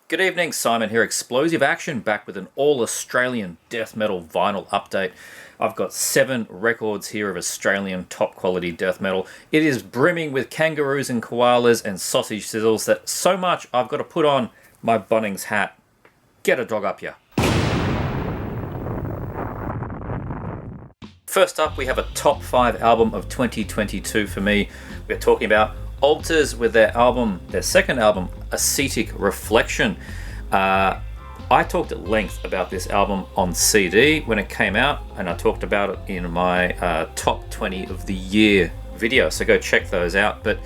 Good evening, Simon here, Explosive Action, back with an all-Australian death metal vinyl update. I've got 7 records here of Australian top-quality death metal. It is brimming with kangaroos and koalas and sausage sizzles that so much I've got to put on my Bunnings hat. Get a dog up here. First up, we have a top 5 album of 2022 for me. We're talking about Alters with their second album, Ascetic Reflection. I talked at length about this album on CD when it came out, and I talked about it in my top 20 of the year video, so go check those out. But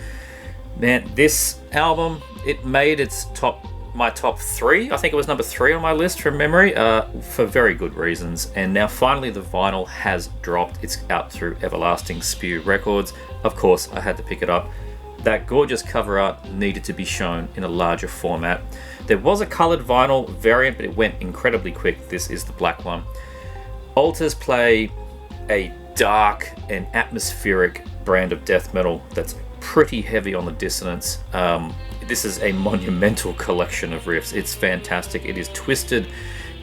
man, this album, it made my top 3. I think it was number 3 on my list from memory, for very good reasons. And now finally the vinyl has dropped. It's out through Everlasting Sphere Records. Of course, I had to pick it up. That gorgeous cover art needed to be shown in a larger format. There was a coloured vinyl variant, but it went incredibly quick. This is the black one. Alters play a dark and atmospheric brand of death metal that's pretty heavy on the dissonance. This is a monumental collection of riffs. It's fantastic. It is twisted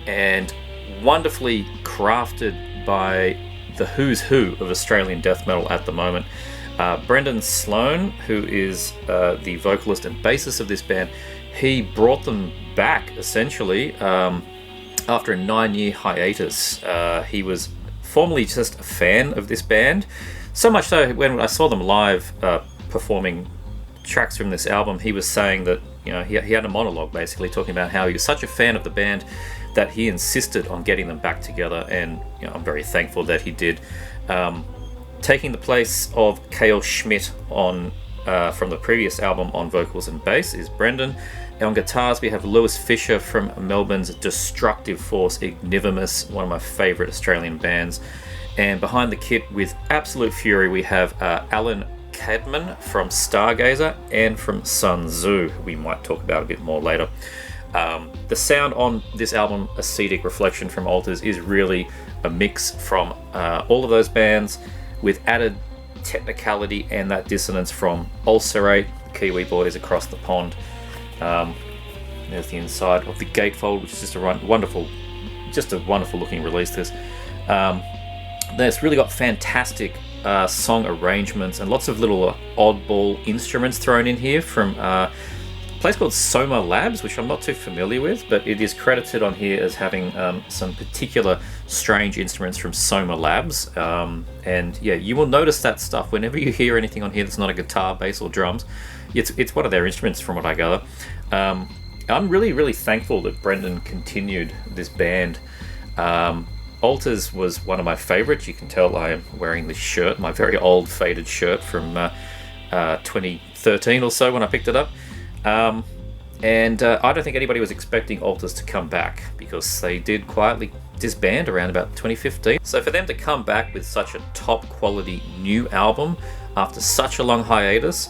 and wonderfully crafted by the who's who of Australian death metal at the moment. Brendan Sloan, who is the vocalist and bassist of this band, he brought them back essentially after a 9-year hiatus. He was formerly just a fan of this band, so much so when I saw them live performing tracks from this album, he was saying that he had a monologue basically talking about how he was such a fan of the band that he insisted on getting them back together, and I'm very thankful that he did. Taking the place of Cale Schmidt from the previous album on vocals and bass is Brendan. On guitars we have Lewis Fisher from Melbourne's Destructive Force Ignivimus, one of my favourite Australian bands. And behind the kit with absolute fury we have Alan Cadman from Stargazer and from Tzun Tzu, who we might talk about a bit more later. The sound on this album, Ascetic Reflection from Alters, is really a mix from all of those bands, with added technicality and that dissonance from Ulcerate, the Kiwi boys across the pond. There's the inside of the gatefold, which is just a wonderful looking release. It's really got fantastic song arrangements and lots of little oddball instruments thrown in here from a place called Soma Labs, which I'm not too familiar with, but it is credited on here as having some particular strange instruments from Soma Labs. And yeah, you will notice that stuff whenever you hear anything on here that's not a guitar, bass, or drums. It's one of their instruments, from what I gather. I'm really thankful that Brendan continued this band. Alters was one of my favorites. You can tell I am wearing this shirt, my very old faded shirt from 2013 or so when I picked it up. I don't think anybody was expecting Alters to come back, because they did quietly disband around about 2015. So for them to come back with such a top quality new album after such a long hiatus,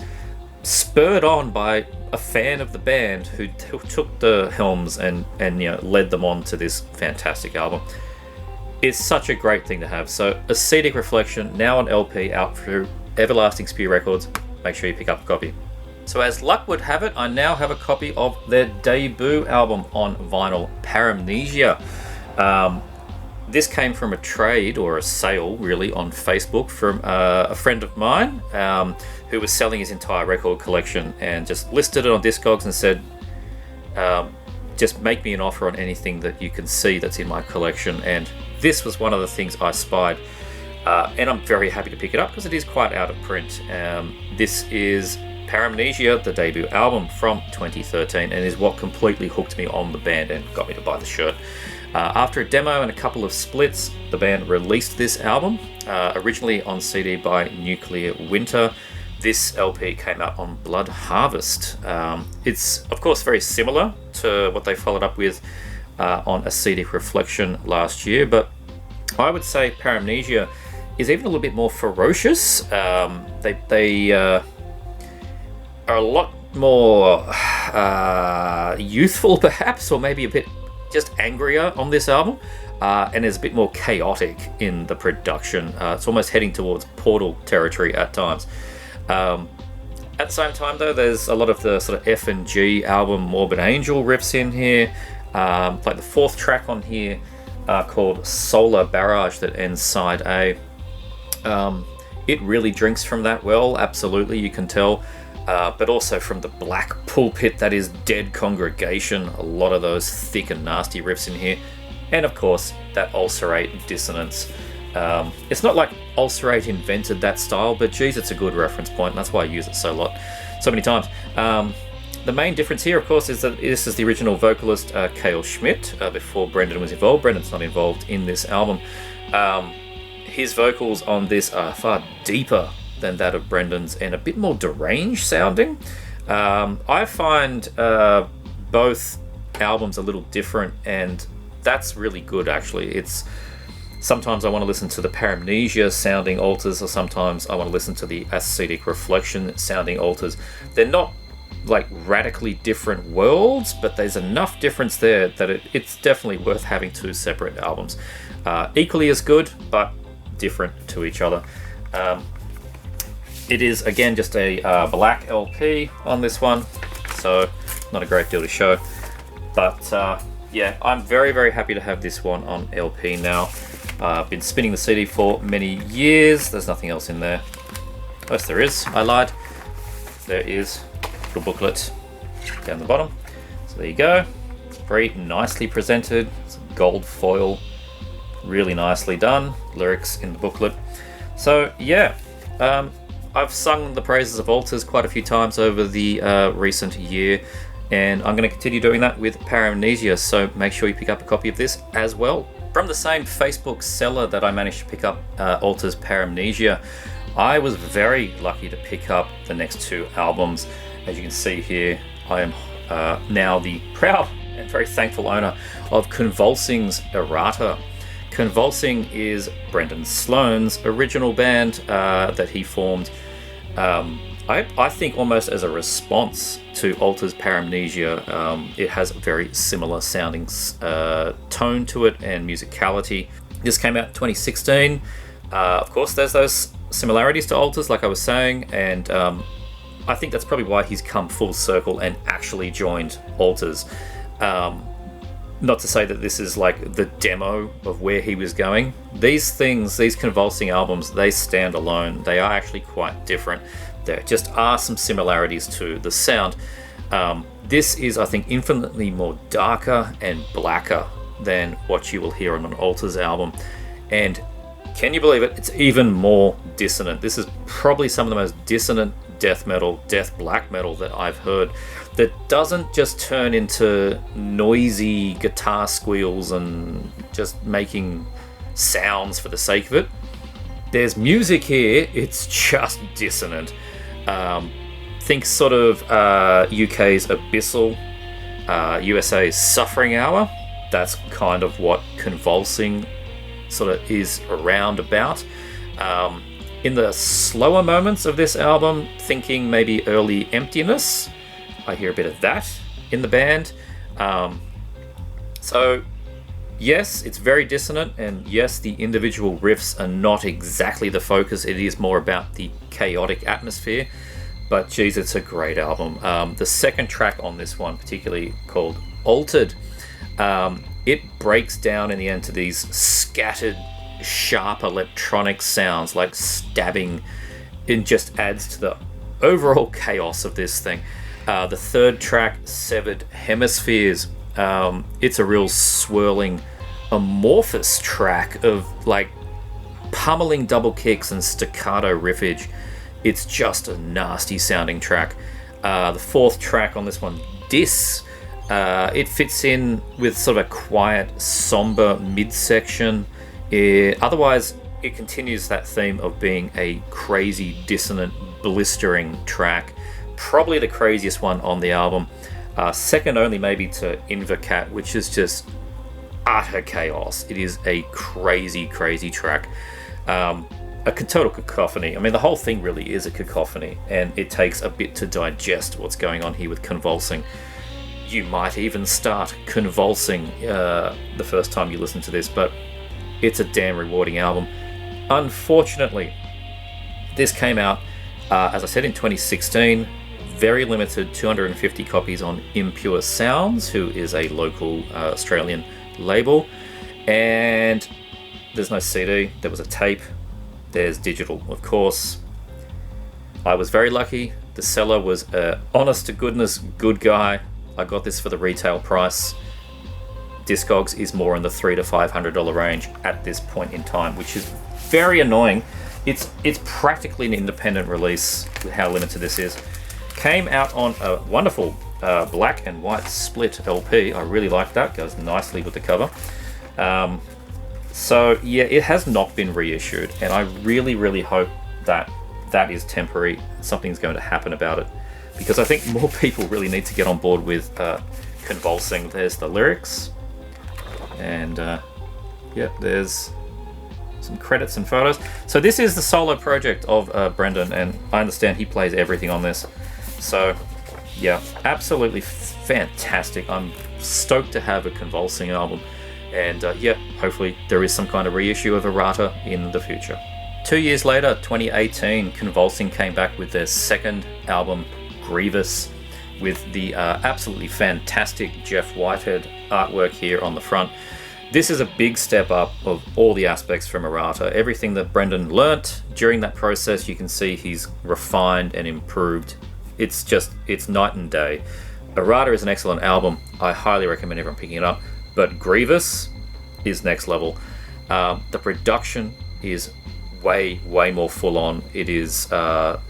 spurred on by a fan of the band who took the helms and led them on to this fantastic album, is such a great thing to have. So Ascetic Reflection, now on LP, out through Everlasting Sphere Records. Make sure you pick up a copy. So as luck would have it, I now have a copy of their debut album on vinyl, Paramnesia. This came from a trade, or a sale really, on Facebook from a friend of mine who was selling his entire record collection, and just listed it on Discogs and said, just make me an offer on anything that you can see that's in my collection. And this was one of the things I spied. And I'm very happy to pick it up because it is quite out of print. This is Paramnesia, the debut album from 2013, and is what completely hooked me on the band and got me to buy the shirt. After a demo and a couple of splits, the band released this album, originally on CD by Nuclear Winter. This LP came out on Blood Harvest. It's, of course, very similar to what they followed up with on Ascetic Reflection last year, but I would say Paramnesia is even a little bit more ferocious. They are a lot more youthful, perhaps, or maybe a bit just angrier on this album, and is a bit more chaotic in the production. It's almost heading towards Portal territory at times. At the same time, though, there's a lot of the sort of F and G album Morbid Angel riffs in here. Like the fourth track on here called Solar Barrage that ends side A. It really drinks from that well, absolutely, you can tell. But also from the black pulpit that is Dead Congregation. A lot of those thick and nasty riffs in here. And of course, that ulcerate dissonance. It's not like Ulcerate invented that style, but geez, it's a good reference point, and that's why I use it so many times. The main difference here, of course, is that this is the original vocalist Cale Schmidt, before Brendan was involved. Brendan's not involved in this album. His vocals on this are far deeper than that of Brendan's and a bit more deranged sounding. I find both albums a little different, and that's really good, actually. Sometimes I want to listen to the Paramnesia sounding altars, or sometimes I want to listen to the Ascetic Reflection sounding altars. They're not like radically different worlds, but there's enough difference there that it's definitely worth having two separate albums. Equally as good, but different to each other. It is, again, just a black LP on this one, so not a great deal to show. But yeah, I'm very, very happy to have this one on LP now. I've been spinning the CD for many years. There's nothing else in there. Yes, there is. I lied. There is a little booklet down the bottom. So there you go. It's very nicely presented. It's gold foil. Really nicely done. Lyrics in the booklet. So yeah, I've sung the praises of altars quite a few times over the recent year, and I'm going to continue doing that with Paramnesia, so make sure you pick up a copy of this as well. From the same Facebook seller that I managed to pick up Altars Paramnesia, I was very lucky to pick up the next two albums. As you can see here, I am now the proud and very thankful owner of Convulsing's Errata. Convulsing is Brendan Sloan's original band that he formed, I think almost as a response to Altars Paramnesia. It has a very similar sounding tone to it and musicality. This came out in 2016. Of course, there's those similarities to Altars, like I was saying, and I think that's probably why he's come full circle and actually joined Altars. Not to say that this is like the demo of where he was going. These things, these Convulsing albums, they stand alone. They are actually quite different. There just are some similarities to the sound. This is, I think, infinitely more darker and blacker than what you will hear on an Altars album. And can you believe it? It's even more dissonant. This is probably some of the most dissonant death metal, death black metal that I've heard, that doesn't just turn into noisy guitar squeals and just making sounds for the sake of it. There's music here, it's just dissonant. Think sort of UK's Abyssal, USA's Suffering Hour. That's kind of what Convulsing sort of is around about. In the slower moments of this album, thinking maybe early Emptiness, I hear a bit of that in the band. So yes, it's very dissonant, and yes, the individual riffs are not exactly the focus. It is more about the chaotic atmosphere, but geez, it's a great album. The second track on this one, particularly called Altered, it breaks down in the end to these scattered, sharp electronic sounds like stabbing. It just adds to the overall chaos of this thing. The third track, Severed Hemispheres, it's a real swirling, amorphous track of like pummeling double kicks and staccato riffage. It's just a nasty sounding track. The fourth track on this one, Dis, it fits in with sort of a quiet, somber midsection. Otherwise, it continues that theme of being a crazy, dissonant, blistering track. Probably the craziest one on the album. Second only maybe to Invocat, which is just utter chaos. It is a crazy, crazy track. A total cacophony. I mean, the whole thing really is a cacophony, and it takes a bit to digest what's going on here with Convulsing. You might even start convulsing the first time you listen to this, but it's a damn rewarding album. Unfortunately, this came out As I said, in 2016, very limited, 250 copies on Impure Sounds, who is a local Australian label. And there's no CD, there was a tape, there's digital, of course. I was very lucky. The seller was a honest to goodness good guy. I got this for the retail price. Discogs is more in the $300 to $500 range at this point in time, which is very annoying. It's practically an independent release with how limited this is. Came out on a wonderful black and white split LP. I really like that. Goes nicely with the cover. So yeah, it has not been reissued, and I really hope that that is temporary. Something's going to happen about it, because I think more people really need to get on board with Convulsing. There's the lyrics, and yeah, there's some credits and photos. So this is the solo project of Brendan, and I understand he plays everything on this. So yeah, absolutely fantastic. I'm stoked to have a Convulsing album, and yeah, hopefully there is some kind of reissue of Errata in the future. 2 years later, 2018, Convulsing came back with their second album, Grievous, with the absolutely fantastic Jeff Whitehead artwork here on the front. This is a big step up of all the aspects from Errata. Everything that Brendan learnt during that process, you can see he's refined and improved. It's night and day. Errata is an excellent album. I highly recommend everyone picking it up. But Grievous is next level. The production is way more full on. It is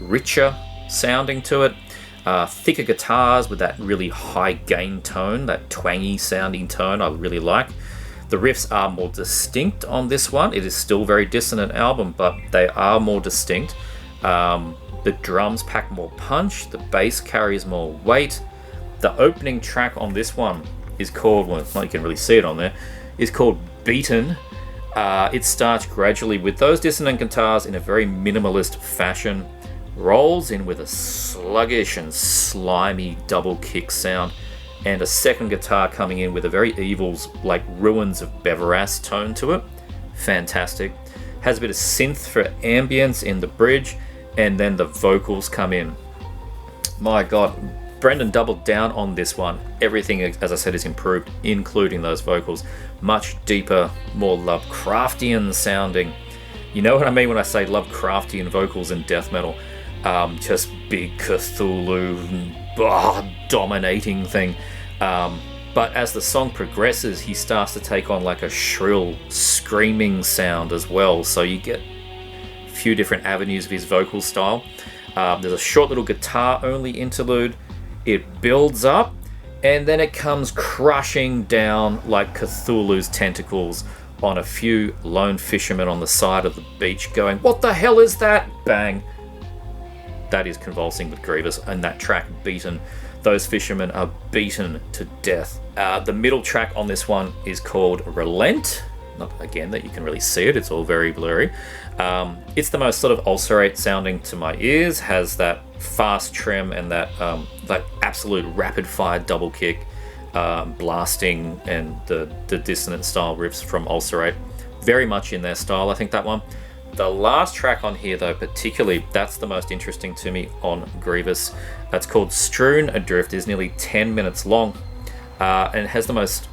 richer sounding to it. Thicker guitars with that really high gain tone, that twangy sounding tone I really like. The riffs are more distinct on this one. It is still a very dissonant album, but they are more distinct. The drums pack more punch. The bass carries more weight. The opening track on this one is called, well, it's not, you can really see it on there, is called Beaten. It starts gradually with those dissonant guitars in a very minimalist fashion, rolls in with a sluggish and slimy double kick sound, and a second guitar coming in with a very Evils, like Ruins of Beveras tone to it. Fantastic. Has a bit of synth for ambience in the bridge, and then the vocals come in. My God, Brendan doubled down on this one. Everything, as I said, is improved, including those vocals. Much deeper, more Lovecraftian sounding. You know what I mean when I say Lovecraftian vocals in death metal. Just big Cthulhu, dominating thing. But as the song progresses, he starts to take on like a shrill, screaming sound as well. So you get a few different avenues of his vocal style. There's a short little guitar-only interlude. It builds up, and then it comes crushing down like Cthulhu's tentacles on a few lone fishermen on the side of the beach going, "What the hell is that?" Bang. That is Convulsing with Grievous, and that track, Beaten. Those fishermen are beaten to death. The middle track on this one is called Relent. Not again that you can really see it, it's all very blurry. It's the most sort of ulcerate sounding to my ears, has that fast trim and that absolute rapid fire double kick, blasting, and the dissonant style riffs from Ulcerate. Very much in their style, I think, that one. The last track on here, though, particularly, that's the most interesting to me on Grievous. It's called Strewn Adrift. It's nearly 10 minutes long, and it has the most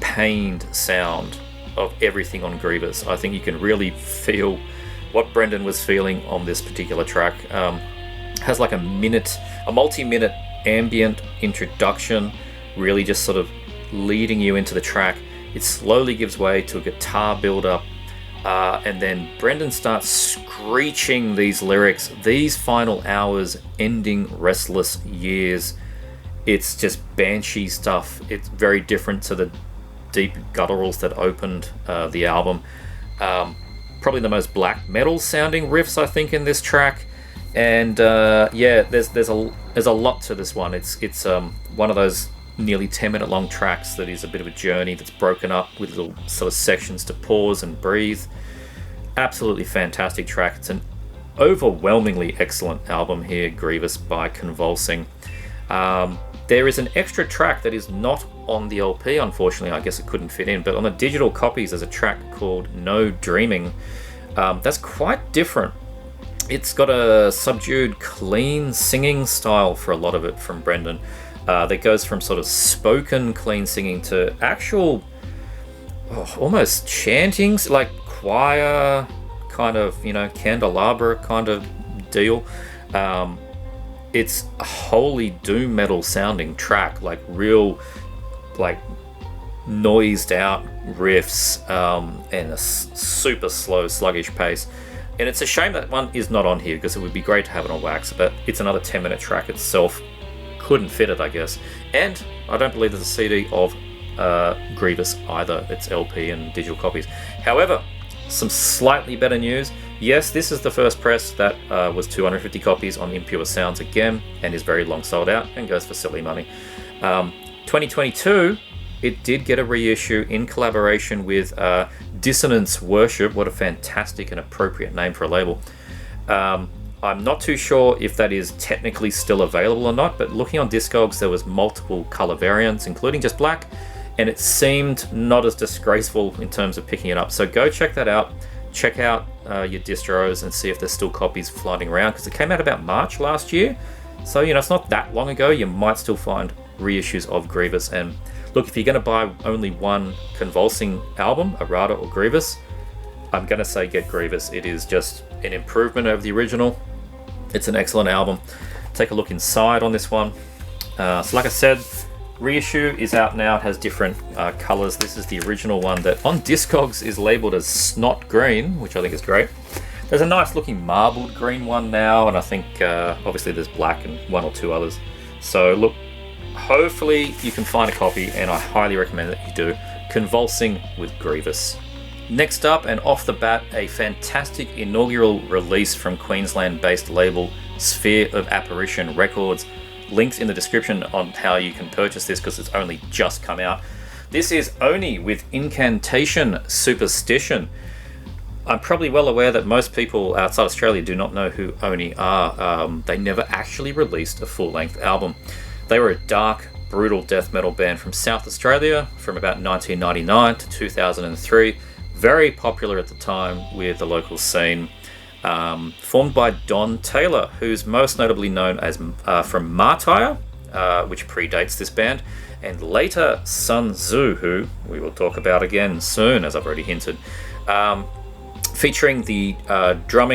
pained sound of everything on Grievous. I think you can really feel what Brendan was feeling on this particular track. Has like a multi-minute ambient introduction, really just sort of leading you into the track. It slowly gives way to a guitar build-up, and then Brendan starts screeching these lyrics, "These final hours, ending restless years." It's just banshee stuff. It's very different to the deep gutturals that opened the album. Probably the most black metal sounding riffs, I think, in this track. And yeah, there's a lot to this one. It's one of those nearly 10-minute long tracks that is a bit of a journey that's broken up with little sort of sections to pause and breathe. Absolutely fantastic track. It's an overwhelmingly excellent album here, Grievous by Convulsing. There is an extra track that is not on the LP, unfortunately. I guess it couldn't fit in, but on the digital copies there's a track called No Dreaming. That's quite different. It's got a subdued, clean singing style for a lot of it from Brendan. That goes from sort of spoken clean singing to actual, almost chantings, like choir kind of, candelabra kind of deal. It's a wholly doom metal sounding track, like real, like noised out riffs, and a super slow, sluggish pace. And it's a shame that one is not on here, because it would be great to have it on wax, but it's another 10-minute track itself. Couldn't fit it, I guess. And I don't believe there's a CD of Grievous either. It's LP and digital copies. However, some slightly better news. Yes, this is the first press that was 250 copies on Impure Sounds again, and is very long sold out and goes for silly money. 2022, it did get a reissue in collaboration with Dissonance Worship. What a fantastic and appropriate name for a label. I'm not too sure if that is technically still available or not, but looking on Discogs, there was multiple color variants, including just black, and it seemed not as disgraceful in terms of picking it up. So go check that out. Check out your distros and see if there's still copies floating around, because it came out about March last year. So, it's not that long ago. You might still find reissues of Grievous. And look, if you're going to buy only one Convulsing album, Errata or Grievous, I'm going to say get Grievous. It is just an improvement over the original. It's an excellent album. Take a look inside on this one. So like I said, reissue is out now. It has different colors. This is the original one that on Discogs is labeled as Snot Green, which I think is great. There's a nice looking marbled green one now, and I think obviously there's black and one or two others. So look, hopefully you can find a copy, and I highly recommend that you do. Convulsing with Grievous. Next up, and off the bat, a fantastic inaugural release from Queensland-based label Sphere of Apparition Records. Links in the description on how you can purchase this, because it's only just come out. This is Oni with Incantation Superstition. I'm probably well aware that most people outside Australia do not know who Oni are. They never actually released a full-length album. They were a dark, brutal death metal band from South Australia from about 1999 to 2003. Very popular at the time with the local scene. Formed by Don Taylor, who's most notably known as from Martyr, which predates this band, and later Tzun Tzu, who we will talk about again soon, as I've already hinted. Featuring the the drummer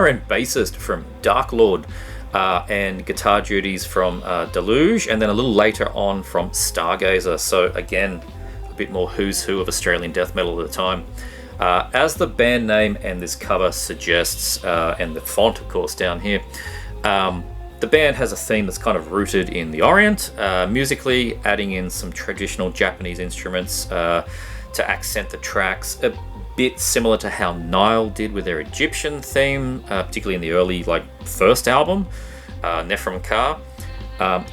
and bassist from Dark Lord, and guitar duties from Deluge, and then a little later on from Stargazer. So again, a bit more who's who of Australian death metal at the time. As the band name and this cover suggests, and the font of course down here, the band has a theme that's kind of rooted in the Orient, musically adding in some traditional Japanese instruments to accent the tracks, a bit similar to how Nile did with their Egyptian theme, particularly in the early first album, Nephrim Ka.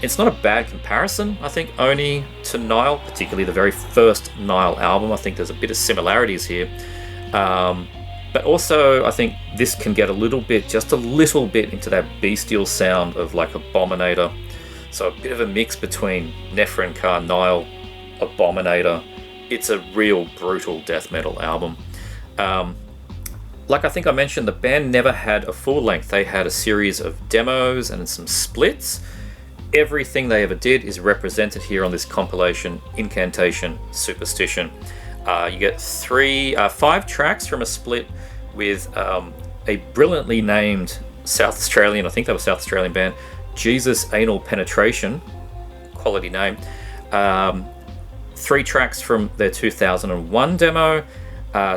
It's not a bad comparison, I think, Oni to Nile, particularly the very first Nile album. I think there's a bit of similarities here. But also, I think this can get just a little bit into that bestial sound of Abominator. So a bit of a mix between Nephrim Ka, Nile, Abominator. It's a real brutal death metal album. Like I think I mentioned, the band never had a full length. They had a series of demos and some splits. Everything they ever did is represented here on this compilation, Incantation Superstition. You get 5 tracks from a split with a brilliantly named South Australian, I think they were South Australian band, Jesus Anal Penetration, quality name. 3 tracks from their 2001 demo,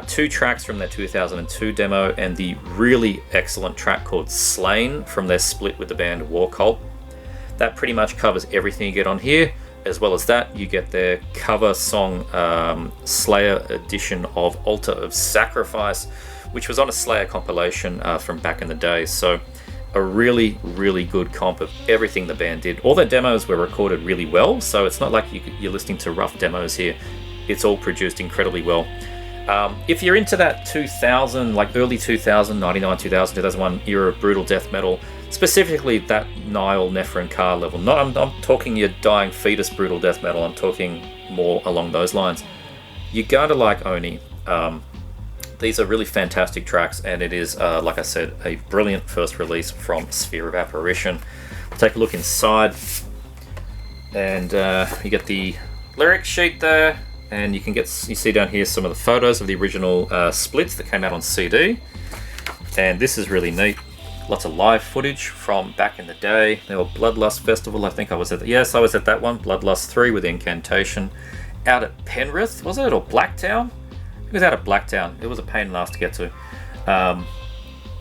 2 tracks from their 2002 demo, and the really excellent track called Slain from their split with the band War Cult. That pretty much covers everything you get on here. As well as that, you get their cover song Slayer edition of Altar of Sacrifice, which was on a Slayer compilation from back in the day. So a really, really good comp of everything the band did. All their demos were recorded really well, so it's not like you're listening to rough demos here. It's all produced incredibly well. If you're into that 2000, early 2000, 99, 2000, 2001 era of brutal death metal, specifically that Nile, Nephrim Ka level, I'm talking your dying fetus brutal death metal, I'm talking more along those lines, you're going to like Oni. These are really fantastic tracks, and it is, like I said, a brilliant first release from Sphere of Apparition. Take a look inside, and you get the lyric sheet there, and you see down here some of the photos of the original splits that came out on CD. And this is really neat. Lots of live footage from back in the day. There were Bloodlust Festival, I think I was at. Yes, I was at that one. Bloodlust 3 with Incantation. Out at Penrith, was it, or Blacktown? It was out at Blacktown. It was a pain in the ass to get to.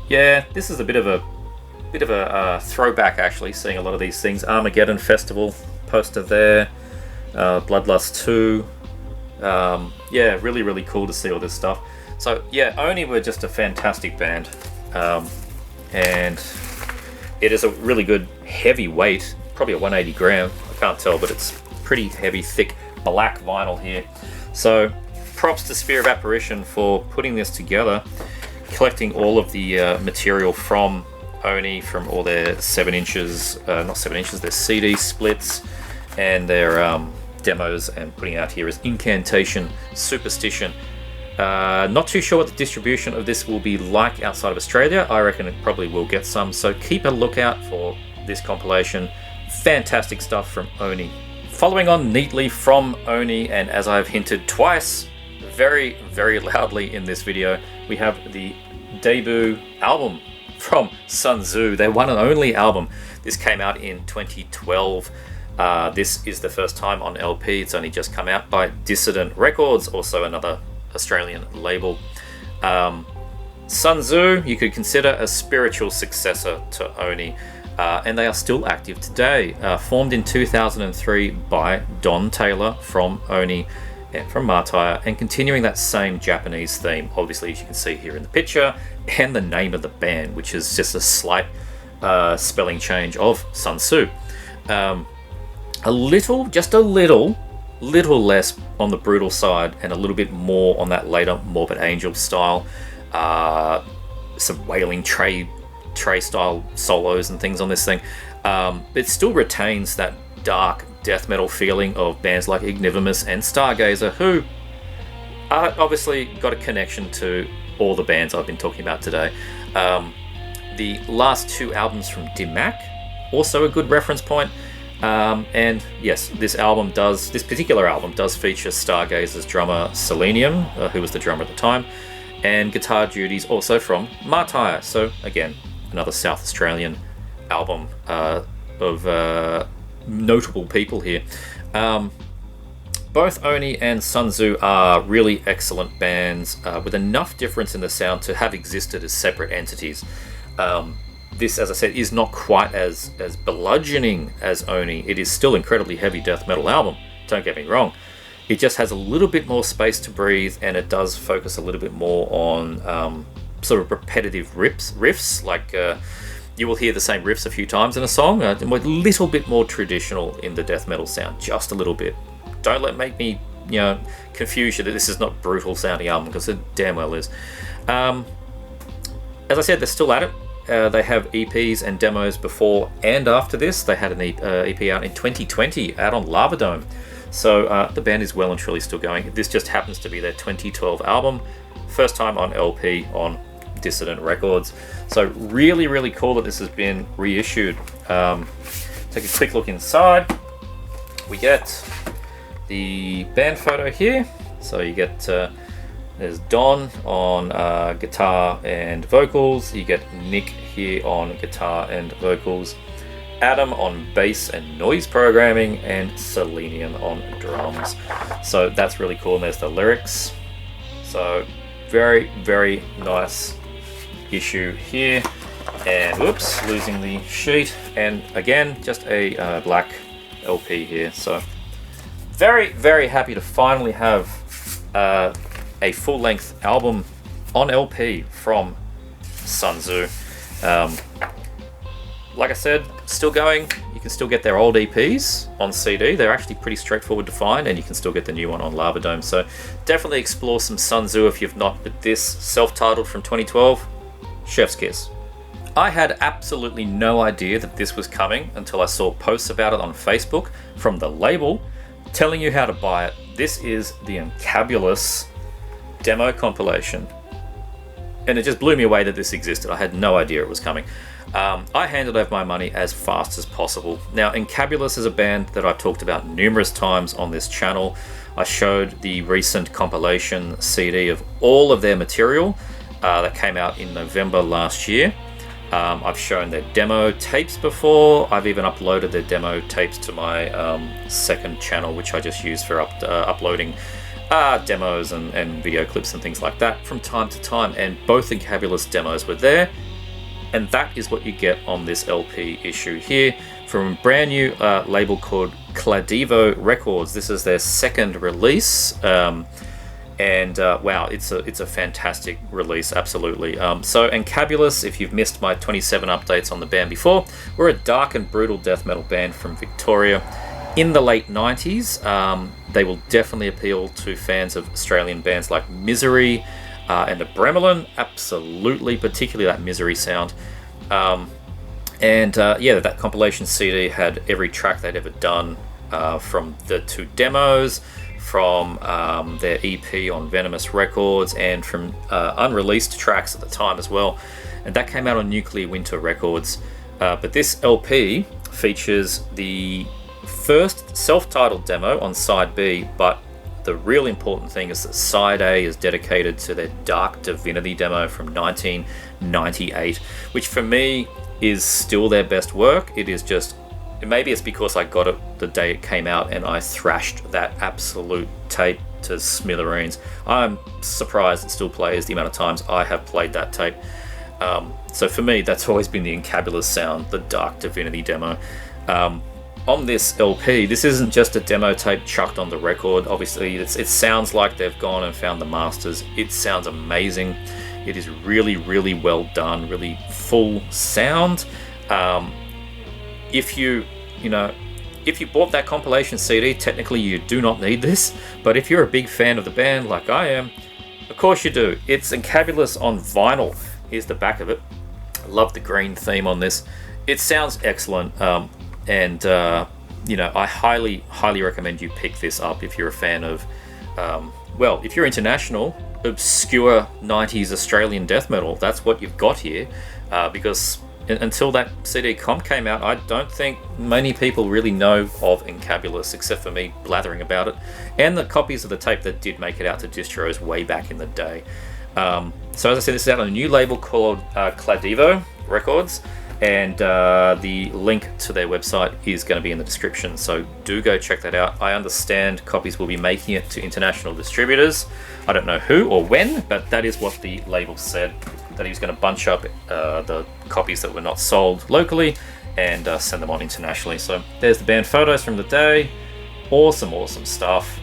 Yeah, this is a bit of a throwback, actually, seeing a lot of these things. Armageddon Festival poster there. Bloodlust 2. Yeah, really, really cool to see all this stuff. So yeah, Oni were just a fantastic band, and it is a really good heavy weight, probably a 180 gram. I can't tell, but it's pretty heavy, thick black vinyl here. So props to Sphere of Apparition for putting this together, collecting all of the material from Oni, from all their 7 inches, not 7 inches, their CD splits and their demos, and putting it out here as Incantation Superstition. Not too sure what the distribution of this will be like outside of Australia. I reckon it probably will get some, so keep a lookout for this compilation. Fantastic stuff from Oni. Following on neatly from Oni, and as I've hinted twice, very, very loudly in this video, we have the debut album from Tzun Tzu, their one and only album. This came out in 2012. This is the first time on LP. It's only just come out by Dissident Records, also another Australian label. Tzun Tzu, you could consider a spiritual successor to Oni, and they are still active today. Formed in 2003 by Don Taylor from Oni and from Martyr, and continuing that same Japanese theme, obviously, as you can see here in the picture, and the name of the band, which is just a slight spelling change of Sun Tzu. Just a little less on the brutal side, and a little bit more on that later Morbid Angel style. Some wailing Trey style solos and things on this thing. It still retains that dark death metal feeling of bands like Ignivomus and Stargazer, who obviously got a connection to all the bands I've been talking about today. The last 2 albums from Dimac, also a good reference point. And yes, this particular album does feature Stargazer's drummer Selenium, who was the drummer at the time, and guitar duties also from Martyr. So again, another South Australian album of notable people here. Both Oni and Tzun Tzu are really excellent bands with enough difference in the sound to have existed as separate entities. This, as I said, is not quite as bludgeoning as Oni. It is still incredibly heavy death metal album, don't get me wrong. It just has a little bit more space to breathe, and it does focus a little bit more on sort of repetitive riffs, like you will hear the same riffs a few times in a song, a little bit more traditional in the death metal sound, just a little bit. Don't make me confuse you that this is not brutal sounding album, because it damn well is. As I said, they're still at it. They have EPs and demos before and after this. They had an EP out in 2020 out on Lava Dome. So the band is well and truly still going. This just happens to be their 2012 album. First time on LP on Dissident Records. So really, really cool that this has been reissued. Take a quick look inside. We get the band photo here. So you get... there's Don on guitar and vocals. You get Nick here on guitar and vocals. Adam on bass and noise programming, and Selenium on drums. So that's really cool. And there's the lyrics. So very, very nice issue here. And whoops, losing the sheet. And again, just a black LP here. So very, very happy to finally have a full-length album on LP from Tzun Tzu. Like I said, still going. You can still get their old EPs on CD. They're actually pretty straightforward to find, and you can still get the new one on Lava Dome. So definitely explore some Tzun Tzu if you've not. But this, self-titled from 2012, chef's kiss. I had absolutely no idea that this was coming until I saw posts about it on Facebook from the label telling you how to buy it. This is the Encabulos demo compilation. and it just blew me away that this existed. I had no idea it was coming. I handed over my money as fast as possible. Now, Encabulos is a band that I've talked about numerous times on this channel. I showed the recent compilation CD of all of their material that came out in November last year. I've shown their demo tapes before. I've even uploaded their demo tapes to my second channel, which I just use for uploading demos and video clips and things like that from time to time. And both Encabulos demos were there. And that is what you get on this LP issue here from a brand new label called Kladivo Records. This is their second release. Wow, it's a fantastic release, absolutely. So Encabulos, if you've missed my 27 updates on the band before, we're a dark and brutal death metal band from Victoria in the late 90s. They will definitely appeal to fans of Australian bands like Misery and the Bremelin, absolutely, particularly that Misery sound. That compilation CD had every track they'd ever done from the 2 demos, from their EP on Venomous Records, and from unreleased tracks at the time as well. And that came out on Nuclear Winter Records. But this LP features the first self-titled demo on side B, but the real important thing is that side A is dedicated to their Dark Divinity demo from 1998, which for me is still their best work. It is just, maybe it's because I got it the day it came out and I thrashed that absolute tape to smithereens. I'm surprised it still plays the amount of times I have played that tape. So for me, that's always been the Encabulos sound, the Dark Divinity demo. On this LP, this isn't just a demo tape chucked on the record. Obviously, it sounds like they've gone and found the masters. It sounds amazing. It is really, really well done, really full sound. If you bought that compilation CD, technically you do not need this. But if you're a big fan of the band like I am, of course you do. It's Encabulos on vinyl. Here's the back of it. I love the green theme on this. It sounds excellent. I highly recommend you pick this up if you're a fan of, if you're international, obscure 90s Australian death metal. That's what you've got here, because until that CD comp came out, I don't think many people really know of Encabulos, except for me blathering about it, and the copies of the tape that did make it out to distros way back in the day. So as I said, this is out on a new label called Kladivo Records. And the link to their website is going to be in the description, so do go check that out. I understand copies will be making it to international distributors. I don't know who or when, but that is what the label said, that he was going to bunch up the copies that were not sold locally and send them on internationally. So there's the band photos from the day. Awesome stuff.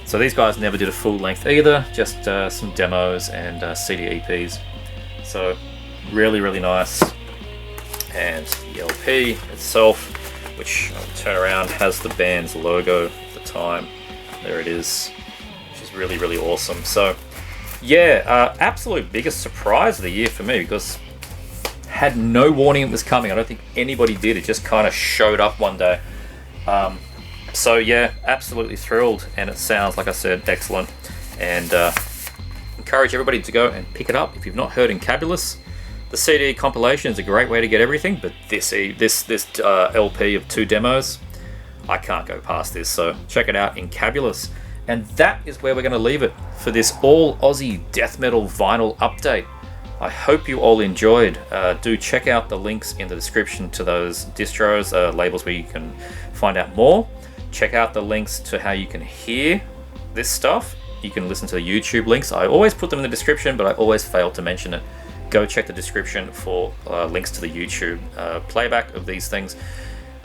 So these guys never did a full length either, just some demos and CD EPs. So really nice. And the LP itself, which I'll turn around, has the band's logo at the time. There it is, which is really awesome. So yeah, absolute biggest surprise of the year for me, because had no warning it was coming. I don't think anybody did. It just kind of showed up one day. So yeah, absolutely thrilled, and it sounds, like I said, excellent. And encourage everybody to go and pick it up if you've not heard Encabulos. The CD compilation is a great way to get everything, but this LP of 2 demos, I can't go past this. So check it out, Encabulos. And that is where we're going to leave it for this all Aussie death metal vinyl update. I hope you all enjoyed. Do check out the links in the description to those distros, labels where you can find out more. Check out the links to how you can hear this stuff. You can listen to the YouTube links. I always put them in the description, but I always fail to mention it. Go check the description for links to the YouTube playback of these things.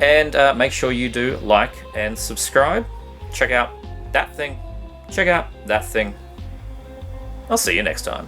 And make sure you do like and subscribe. Check out that thing. Check out that thing. I'll see you next time.